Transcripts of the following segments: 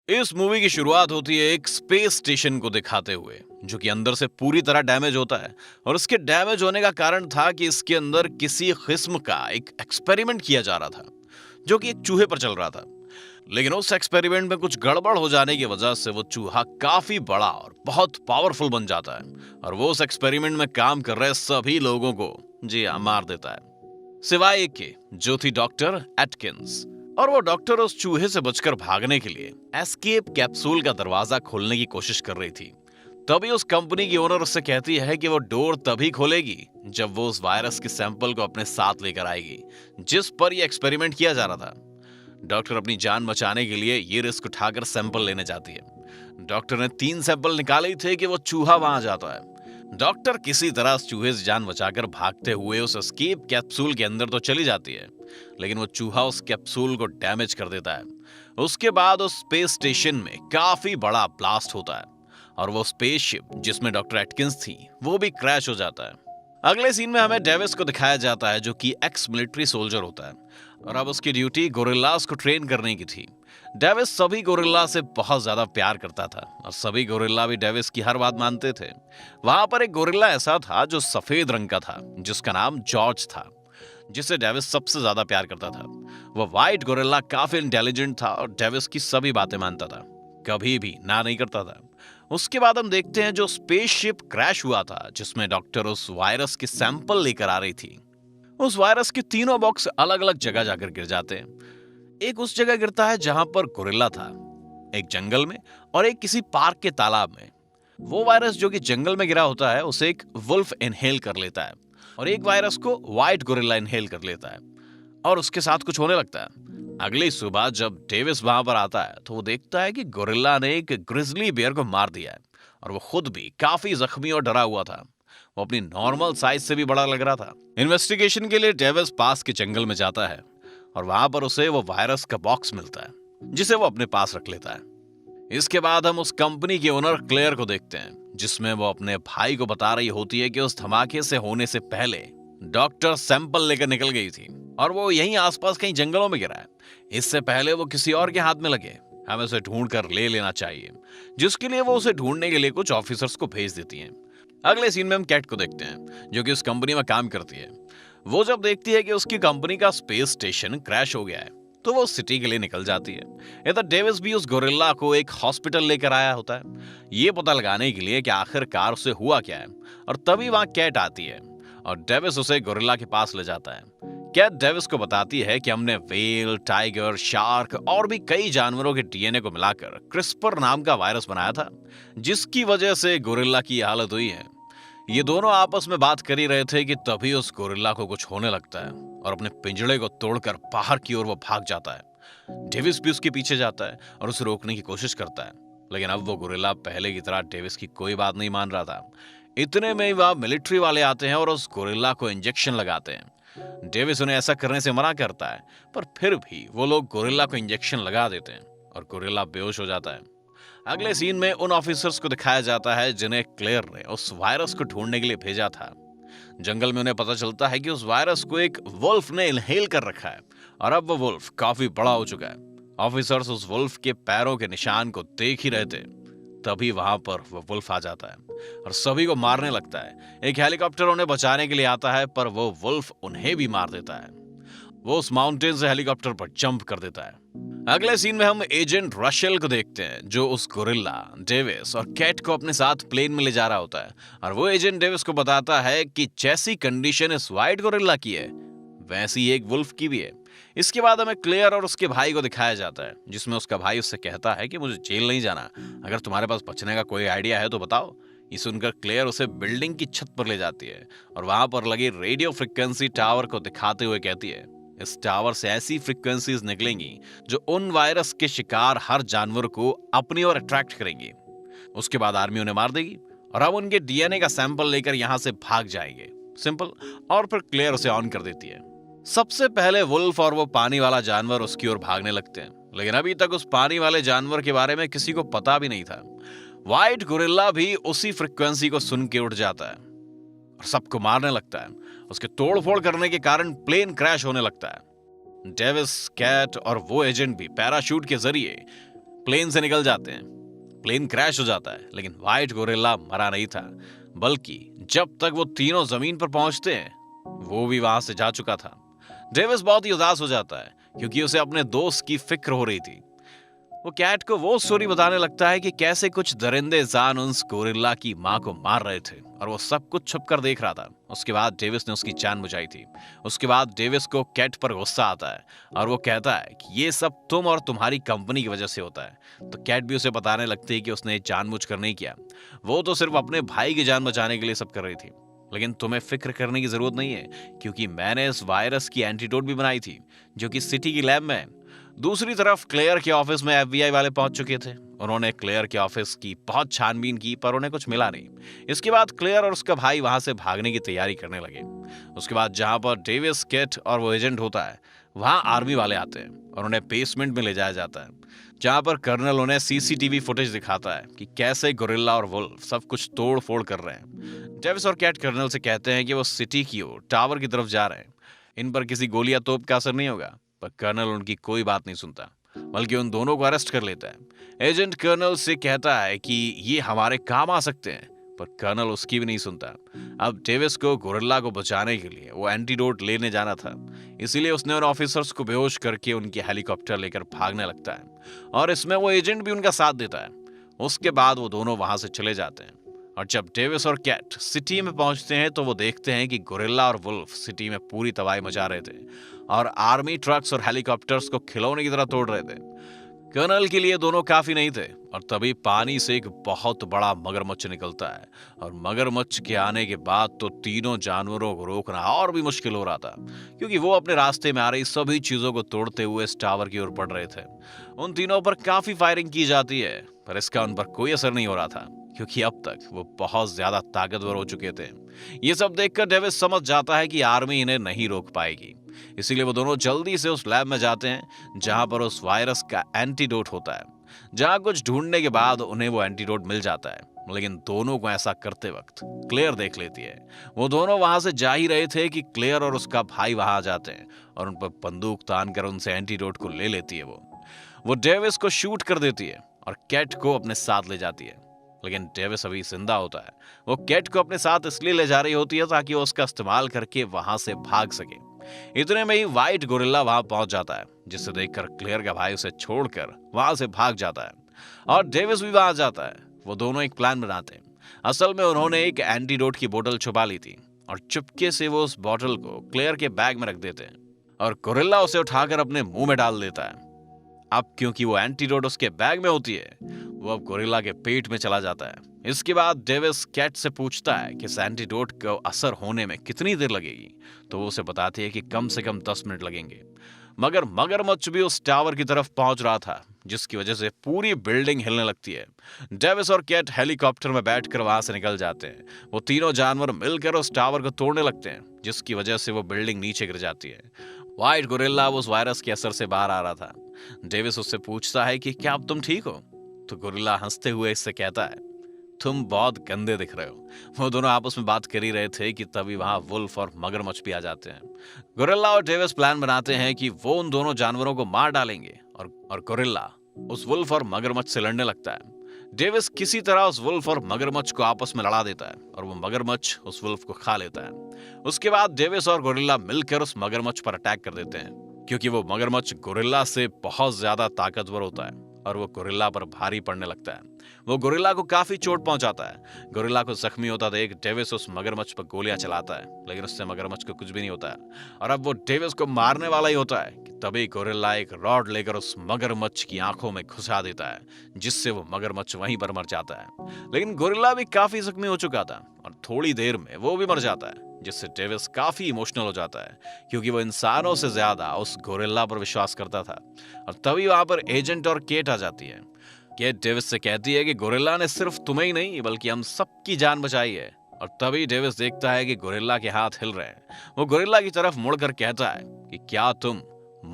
इस मूवी की शुरुआत होती है एक स्पेस स्टेशन को दिखाते हुए, जो कि अंदर से पूरी तरह डैमेज होता है। और इसके डैमेज होने का कारण था कि इसके अंदर किसी किस्म का एक एक्सपेरिमेंट किया जा रहा था, जो कि एक चूहे पर चल रहा था। लेकिन उस एक्सपेरिमेंट में कुछ गड़बड़ हो जाने की वजह से वो चूहा काफी बड़ा और बहुत पावरफुल बन जाता है, और वो उस एक्सपेरिमेंट में काम कर रहे सभी लोगों को जी हाँ मार देता है, सिवाय एक के, जो थी डॉक्टर एटकिंस। और वो डॉक्टर उस चूहे से बचकर भागने के लिए एस्केप कैप्सूल का दरवाजा खोलने की कोशिश कर रही थी। तभी उस कंपनी की ओनर उससे कहती है कि वो डोर तभी खोलेगी जब वो उस वायरस के सैंपल को अपने साथ लेकर आएगी, जिस पर ये एक्सपेरिमेंट किया जा रहा था। डॉक्टर अपनी जान बचाने के लिए ये रिस्क उठाकर सैंपल लेने जाती है। डॉक्टर ने 3 सैंपल निकाले ही थे कि वो चूहा वहां जाता है। डॉक्टर किसी तरह उस चूहे से जान बचाकर भागते हुए उस एस्केप कैप्सूल के अंदर तो चली जाती है, लेकिन वो चूहा उस कैप्सूल को डैमेज कर देता है। उसके बाद उस स्पेस स्टेशन में काफी बड़ा ब्लास्ट होता है, और वो स्पेसशिप जिसमें डॉक्टर एटकिंस थी वो भी क्रैश हो जाता है। अगले सीन में हमें डेविस को दिखाया जाता है, जो कि एक्स मिलिट्री सोल्जर होता है, और अब उसकी ड्यूटी गोरिल्लास को ट्रेन करने की थी। डेविस सभी गोरिल्ला से बहुत ज्यादा प्यार करता था, और सभी गोरिल्ला भी डेविस की हर बात मानते थे। वहां पर एक गोरिल्ला ऐसा था जो सफेद रंग का था, जिसका नाम जॉर्ज था, जिसे डेविस सबसे ज्यादा प्यार करता था। वो व्हाइट गोरिल्ला काफी इंटेलिजेंट था और डेविस की सभी बातें मानता था, कभी भी ना नहीं करता था। उसके बाद हम देखते हैं जो स्पेसशिप क्रैश हुआ था, जिसमें डॉक्टर उस वायरस के सैंपल लेकर आ रही थी। उस वायरस के तीनों बॉक्स अलग अलग जगह जाकर गिर जाते हैं। एक उस जगह गिरता है जहां पर गोरिल्ला था, एक जंगल में, और एक किसी पार्क के तालाब में। वो वायरस जो कि जंगल में गिरा होता है उसे एक वुल्फ इनहेल कर लेता है, और एक वायरस को व्हाइट गोरिल्ला इनहेल कर लेता है, और उसके साथ कुछ होने लगता है। अगली सुबह जब डेविस वहां पर आता है तो वो देखता है कि गोरिल्ला ने एक ग्रिजली बियर को मार दिया है, और वो खुद भी काफी जख्मी और डरा हुआ था। वो अपनी नॉर्मल साइज से भी बड़ा लग रहा था। इन्वेस्टिगेशन के लिए डेविस पास के जंगल में जाता है, और वहां पर उसे वो वायरस का बॉक्स मिलता है, जिसे वो अपने पास रख लेता है। इसके बाद हम उस कंपनी के ओनर क्लेयर को देखते हैं, जिसमें वो अपने भाई को बता रही होती है कि उस धमाके से होने से पहले डॉक्टर सैंपल लेकर निकल गई थी, और वो यहीं आसपास कहीं जंगलों में गिरा है। इससे पहले वो किसी और के हाथ में लगे, हमें उसे ढूंढ कर ले लेना चाहिए, जिसके लिए वो उसे ढूंढने के लिए कुछ ऑफिसर्स को भेज देती हैं। अगले सीन में हम कैट को देखते हैं, जो कि उस कंपनी में काम करती है। वो जब देखती है कि उसकी कंपनी का स्पेस स्टेशन क्रैश हो गया है, तो वो सिटी के लिए निकल जाती है। इधर डेविस भी उस गोरिल्ला को एक हॉस्पिटल लेकर आया होता है, ये पता लगाने के लिए कि आखिरकार उसे हुआ क्या है। और तभी वहां कैट आती है, और डेविस उसे गोरिल्ला के पास ले जाता है। कैट डेविस को बताती है कि हमने व्हेल, टाइगर, शार्क और भी कई जानवरों के डीएनए को मिलाकर क्रिस्पर नाम का वायरस बनाया था, जिसकी वजह से गोरिल्ला की हालत हुई है। ये दोनों आपस में बात कर ही रहे थे कि तभी उस गोरिल्ला को कुछ होने लगता है, और अपने पिंजड़े को तोड़कर बाहर की ओर वो भाग जाता है। डेविस भी उसके पीछे जाता है और उसे रोकने की कोशिश करता है, लेकिन अब वो गोरिल्ला पहले की तरह डेविस की कोई बात नहीं मान रहा था। इतने में ही वहां मिलिट्री वाले आते हैं और उस गोरिल्ला को इंजेक्शन लगाते हैं। डेविस उन्हें ऐसा करने से मना करता है, पर फिर भी वो लोग गोरिल्ला को इंजेक्शन लगा देते हैं, और गोरिल्ला बेहोश हो जाता है। अगले सीन में उन ऑफिसर्स को दिखाया जाता है जिन्हें क्लेयर ने उस वायरस को ढूंढने के लिए भेजा था। जंगल में उन्हें पता चलता है कि उस वायरस को एक वुल्फ ने इनहेल कर रखा है, और अब वो वुल्फ काफी बड़ा हो चुका है। ऑफिसर्स उस वुल्फ के पैरों के निशान को देख ही रहे थे, तभी वहां पर वो वुल्फ आ जाता है और सभी को मारने लगता है। एक हेलीकॉप्टर उन्हें बचाने के लिए आता है, पर वो वुल्फ उन्हें भी मार देता है। वो उस माउंटेन से हेलीकॉप्टर पर जंप कर देता है। अगले सीन में हम एजेंट रशेल को देखते हैं, जो उस गोरिल्ला, डेविस और कैट को अपने साथ प्लेन में ले जा रहा होता है, और वो एजेंट डेविस को बताता है कि जैसी कंडीशन इस व्हाइट गोरिल्ला की है, वैसी एक वुल्फ की भी है। इसके बाद हमें क्लेयर और उसके भाई को दिखाया जाता है, जिसमें उसका भाई उससे कहता है कि मुझे जेल नहीं जाना, अगर तुम्हारे पास बचने का कोई आइडिया है तो बताओ। ये सुनकर क्लेयर उसे बिल्डिंग की छत पर ले जाती है, और वहां पर लगे रेडियो फ्रिक्वेंसी टावर को दिखाते हुए कहती है, इस टावर से ऐसी फ्रिक्वेंसीज निकलेंगी जो उन वायरस के शिकार हर जानवर को अपनी ओर अट्रैक्ट करेंगी। उसके बाद आर्मी उन्हें मार देगी, और हम उनके डीएनए का सैंपल लेकर यहां से भाग जाएंगे। सिंपल। और फिर क्लेयर उसे ऑन कर देती है। सबसे पहले वुल्फ और वो पानी वाला जानवर उसकी ओर भागने लगते हैं, लेकिन अभी तक उस पानी वाले जानवर के बारे में किसी को पता भी नहीं था। व्हाइट गोरिल्ला भी उसी फ्रिक्वेंसी को सुन के उठ जाता है और सबको मारने लगता है। उसके तोड़फोड़ करने के कारण प्लेन क्रैश होने लगता है। डेविस, कैट और वो एजेंट भी पैराशूट के जरिए प्लेन से निकल जाते हैं। प्लेन क्रैश हो जाता है, लेकिन व्हाइट गोरिल्ला मरा नहीं था, बल्कि जब तक वो तीनों जमीन पर पहुंचते हैं वो भी वहां से जा चुका था। डेविस बहुत ही उदास हो जाता है क्योंकि उसे अपने दोस्त की फिक्र हो रही थी। वो कैट को वो स्टोरी बताने लगता है कि कैसे कुछ दरिंदे जान उस गोरिल्ला की मां को मार रहे थे और वो सब कुछ छुप कर देख रहा था। उसके बाद डेविस ने उसकी जान बुझाई थी। उसके बाद डेविस को कैट पर गुस्सा आता है और वो कहता है कि ये सब तुम और तुम्हारी कंपनी की वजह से होता है। तो कैट भी उसे बताने लगती है कि उसने जानबूझ कर नहीं किया, वो तो सिर्फ अपने भाई की जान बचाने के लिए सब कर रही थी। लेकिन तुम्हें फिक्र करने की जरूरत नहीं है क्योंकि मैंने इस वायरस की एंटीडोट भी बनाई थी जो कि सिटी की लैब में है। दूसरी तरफ क्लेयर के ऑफिस में एफबीआई वाले पहुंच चुके थे। उन्होंने क्लेयर के ऑफिस की बहुत छानबीन की पर उन्हें कुछ मिला नहीं। इसके बाद क्लेयर और उसका भाई वहां से भागने की तैयारी करने लगे। उसके बाद जहां पर डेविस, केट और वो एजेंट होता है वहां आर्मी वाले आते हैं और उन्हें बेसमेंट में ले जाया जाता है, जहां पर कर्नल उन्हें सीसीटीवी फुटेज दिखाता है कि कैसे गोरिल्ला और वुल्फ सब कुछ तोड़ फोड़ कर रहे हैं। डेविस और कैट कर्नल से कहते हैं कि वो सिटी की ओर टावर की तरफ जा रहे हैं, इन पर किसी गोली या तोप का असर नहीं होगा। पर कर्नल उनकी कोई बात नहीं सुनता, बल्कि उन दोनों को अरेस्ट कर लेता है। एजेंट कर्नल से कहता है कि ये हमारे काम आ सकते हैं, पर कर्नल उसकी भी नहीं सुनता। अब डेविस को गोरिल्ला को बचाने के लिए वो एंटीडोट लेने जाना था, इसीलिए उसने उन ऑफिसर्स को बेहोश करके उनकी हेलीकॉप्टर लेकर भागने लगता है और इसमें वो एजेंट भी उनका साथ देता है। उसके बाद वो दोनों वहां से चले जाते हैं और जब डेविस और कैट सिटी में पहुंचते हैं तो वो देखते हैं कि गोरिल्ला और वुल्फ सिटी में पूरी तबाही मचा रहे थे और आर्मी ट्रक्स और हेलीकॉप्टर्स को खिलौने की तरह तोड़ रहे थे। कर्नल के लिए दोनों काफी नहीं थे और तभी पानी से एक बहुत बड़ा मगरमच्छ निकलता है और मगरमच्छ के आने के बाद तो तीनों जानवरों को रोकना और भी मुश्किल हो रहा था क्योंकि वो अपने रास्ते में आ रही सभी चीजों को तोड़ते हुए इस टावर की ओर बढ़ रहे थे। उन तीनों पर काफी फायरिंग की जाती है पर इसका उन पर कोई असर नहीं हो रहा था क्योंकि अब तक वो बहुत ज्यादा ताकतवर हो चुके थे। ये सब देखकर डेविस समझ जाता है कि आर्मी इन्हें नहीं रोक पाएगी, इसीलिए वो दोनों जल्दी से उस लैब में जाते हैं जहां पर उस वायरस का एंटीडोट होता है। जहां कुछ ढूंढने के बाद उन्हें वो एंटीडोट मिल जाता है, लेकिन दोनों को ऐसा करते वक्त क्लेयर देख लेती है। वो दोनों वहां से जा ही रहे थे कि क्लेयर और उसका भाई वहां आ जाते हैं और उन पर बंदूक तान कर उनसे एंटीडोट को ले लेती है। वो डेविस को शूट कर देती है और कैट को अपने साथ ले जाती है, लेकिन डेविस अभी जिंदा होता है। वो कैट को अपने साथ इसलिए ले जा रही होती है ताकि वो उसका इस्तेमाल करके वहां से भाग सके। इतने में ही व्हाइट गोरिल्ला वहां पहुंच जाता है, जिसे देखकर क्लेयर का भाई उसे छोड़कर वहां से भाग जाता है और डेविस भी वहां जाता है। वो दोनों एक प्लान बनाते हैं। असल में उन्होंने एक एंटीडोट की बोतल छुपा ली थी और चुपके से वो उस बोतल को क्लेयर के बैग में रख देते हैं और गोरिल्ला उसे उठाकर अपने मुंह में डाल देता है। अब क्योंकि वो एंटीडोट उसके बैग में होती है, वो अब गोरिल्ला के पेट में चला जाता है। इसके बाद डेविस कैट से पूछता है कि इस एंटीडोट को असर होने में कितनी देर लगेगी, तो वो उसे बताती है कि कम से कम 10 मिनट लगेंगे। मगर मगरमच्छ भी उस टावर की तरफ पहुंच रहा था, जिसकी वजह से पूरी बिल्डिंग हिलने लगती है। डेविस और कैट हेलीकॉप्टर में बैठकर वहां से निकल जाते हैं। वो तीनों जानवर मिलकर उस टावर को तोड़ने लगते हैं, जिसकी वजह से वो बिल्डिंग नीचे गिर जाती है। व्हाइट गोरिल्ला उस वायरस के असर से बाहर आ रहा था। डेविस उससे पूछता है कि क्या अब तुम ठीक हो? तो गोरिल्ला हंसते हुए इससे कहता है, तुम बहुत गंदे दिख रहे हो। वो दोनों आपस में बात कर ही रहे थे कि तभी वहां वुल्फ और मगरमच्छ भी आ जाते हैं। गोरिल्ला और डेविस प्लान बनाते हैं कि वो उन दोनों जानवरों को मार डालेंगे और गोरिल्ला उस वुल्फ और मगरमच्छ से लड़ने लगता है। डेविस किसी तरह उस वुल्फ और मगरमच्छ को आपस में लड़ा देता है और वो मगरमच्छ उस वुल्फ को खा लेता है। उसके बाद डेविस और गोरिल्ला मिलकर उस मगरमच्छ पर अटैक कर देते हैं, क्योंकि वो मगरमच्छ गोरिल्ला से बहुत ज्यादा ताकतवर होता है और वो गोरिल्ला पर भारी पड़ने लगता है। वो गोरिल्ला को काफी चोट पहुंचाता है। गोरिल्ला को जख्मी होता देख डेविस उस मगरमच्छ पर गोलियां चलाता है, लेकिन उससे मगरमच्छ को कुछ भी नहीं होता है और अब वो डेविस को मारने वाला ही होता है कि तभी गोरिल्ला एक रॉड लेकर उस मगरमच्छ की आंखों में घुसा देता है, जिससे वो मगरमच्छ वहीं पर मर जाता है। लेकिन गोरिल्ला भी काफी जख्मी हो चुका था और थोड़ी देर में वो भी मर जाता है, जिससे डेविस काफी इमोशनल हो जाता है, क्योंकि वो इंसानों से ज्यादा उस गोरिल्ला पर विश्वास करता था। और तभी वहां पर एजेंट और केट आ जाती है। केट डेविस से कहती है कि गोरिल्ला ने सिर्फ तुम्हें ही नहीं बल्कि हम सबकी जान बचाई है। और तभी डेविस देखता है कि गोरिल्ला के हाथ हिल रहे हैं। वो गोरिल्ला की तरफ मुड़कर कहता है कि क्या तुम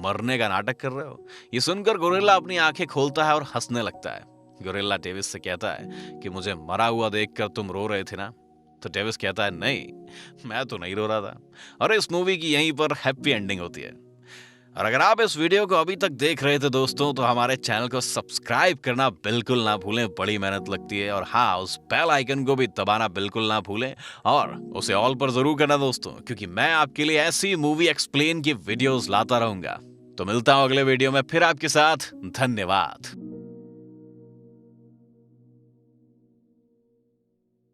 मरने का नाटक कर रहे हो? ये सुनकर गोरिल्ला अपनी आंखें खोलता है और हंसने लगता है। गोरिल्ला डेविस से कहता है कि मुझे मरा हुआ देखकर तुम रो रहे थे ना? तो डेविस कहता है, नहीं, मैं तो नहीं रो रहा था। और इस मूवी की यहीं पर हैप्पी एंडिंग होती है। और अगर आप इस वीडियो को अभी तक देख रहे थे दोस्तों, तो हमारे चैनल को सब्सक्राइब करना बिल्कुल ना भूलें, बड़ी मेहनत लगती है। और हाँ, उस बेल आइकन को भी दबाना बिल्कुल ना भूलें और उसे ऑल पर जरूर करना दोस्तों, क्योंकि मैं आपके लिए ऐसी मूवी एक्सप्लेन की वीडियोस लाता रहूंगा। तो मिलता हूं अगले वीडियो में फिर आपके साथ। धन्यवाद।